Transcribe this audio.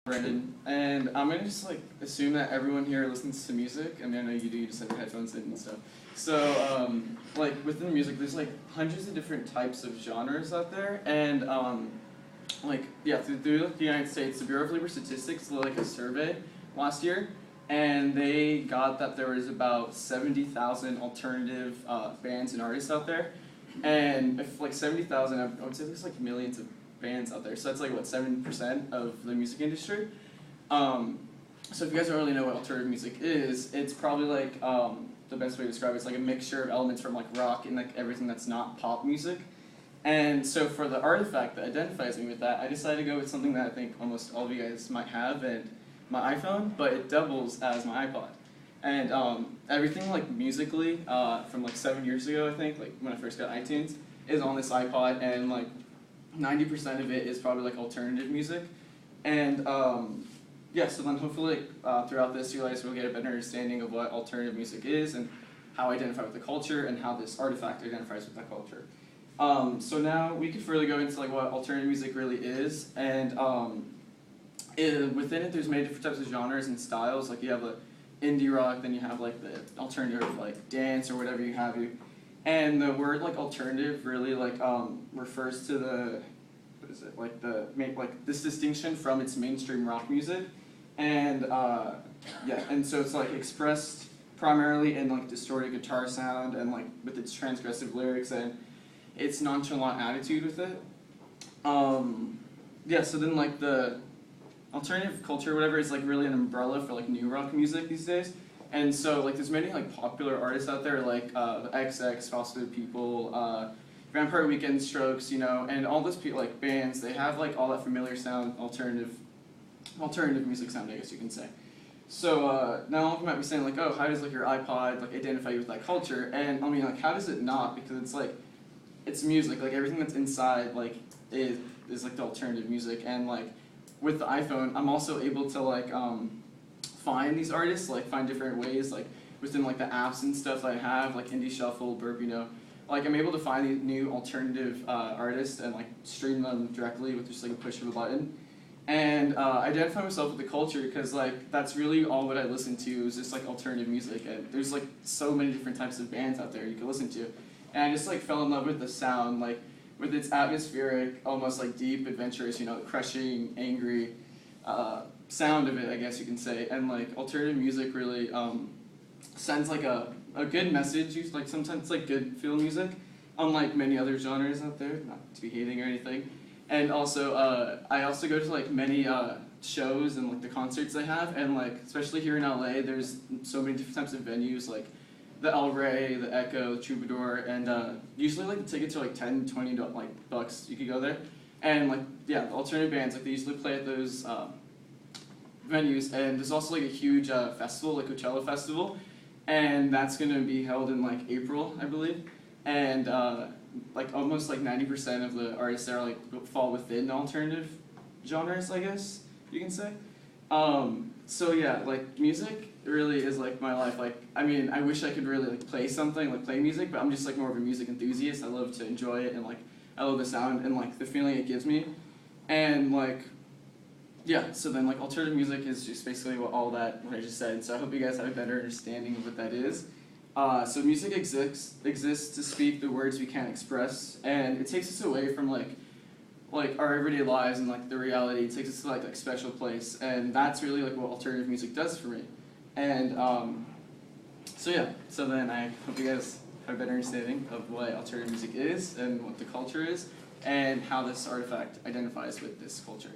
Brendan, and I'm gonna just like assume that everyone here listens to music. I mean, I know you do. You just have your headphones in and stuff. So, like within music, there's like hundreds of different types of genres out there, and like yeah, through the United States, the Bureau of Labor Statistics did like a survey last year, and they got that there was about 70,000 alternative bands and artists out there, and if like 70,000, I would say there's like millions of bands out there. So that's like what 7% of the music industry. So if you guys don't really know what alternative music is, it's probably like the best way to describe it is like a mixture of elements from like rock and like everything that's not pop music. And so for the artifact that identifies me with that, I decided to go with something that I think almost all of you guys might have, and my iPhone, but it doubles as my iPod. And everything like musically from like 7 years ago, I think, like when I first got iTunes, is on this iPod, and like 90% of it is probably like alternative music. And yeah, so then hopefully throughout this you guys will get a better understanding of what alternative music is and how I identify with the culture and how this artifact identifies with that culture. So now we could further go into like what alternative music really is, and within it there's many different types of genres and styles. Like you have like indie rock, then you have like the alternative like dance or whatever you have you. And the word like alternative really like refers to the what is it like the make like this distinction from its mainstream rock music, and yeah, and so it's like expressed primarily in like distorted guitar sound and like with its transgressive lyrics and its nonchalant attitude with it. Yeah, so then like the alternative culture or whatever is like really an umbrella for like new rock music these days. And so, like, there's many, like, popular artists out there, like, XX, Foster the People, Vampire Weekend, Strokes, you know, and all those like, bands, they have, like, all that familiar sound, alternative music sound, I guess you can say. So, now all of you might be saying, like, oh, how does, like, your iPod, like, identify you with that culture? And, I mean, like, how does it not? Because it's, like, it's music. Like, everything that's inside, like, is like, the alternative music. And, like, with the iPhone, I'm also able to, like, find these artists, like find different ways, like within like the apps and stuff that I have, like Indie Shuffle, Burp, you know, like I'm able to find these new alternative artists and like stream them directly with just like a push of a button, and identify myself with the culture because like that's really all what I listen to is just like alternative music, and there's like so many different types of bands out there you can listen to, and I just like fell in love with the sound, like with its atmospheric, almost like deep, adventurous, you know, crushing, angry sound of it, I guess you can say. And like alternative music really sends like a good message. Like sometimes it's like good feel music, unlike many other genres out there, not to be hating or anything. And also I also go to like many shows and like the concerts they have, and like especially here in LA there's so many different types of venues, like the El Rey, the Echo, the Troubadour, and usually like the tickets are like 10, 20 like bucks, you could go there. And like yeah, the alternative bands, like they usually play at those venues, and there's also like a huge festival, like Coachella Festival, and that's gonna be held in like April, I believe, and like almost like 90% of the artists there like fall within the alternative genres, I guess you can say. So yeah, like music really is like my life. Like I mean, I wish I could really like play something, like play music, but I'm just like more of a music enthusiast. I love to enjoy it, and like I love the sound and like the feeling it gives me, and like. Yeah, so then like alternative music is just basically what I just said. So I hope you guys have a better understanding of what that is. So music exists to speak the words we can't express, and it takes us away from like our everyday lives and like the reality. It takes us to like special place, and that's really like what alternative music does for me. And so yeah, so then I hope you guys have a better understanding of what alternative music is and what the culture is, and how this artifact identifies with this culture.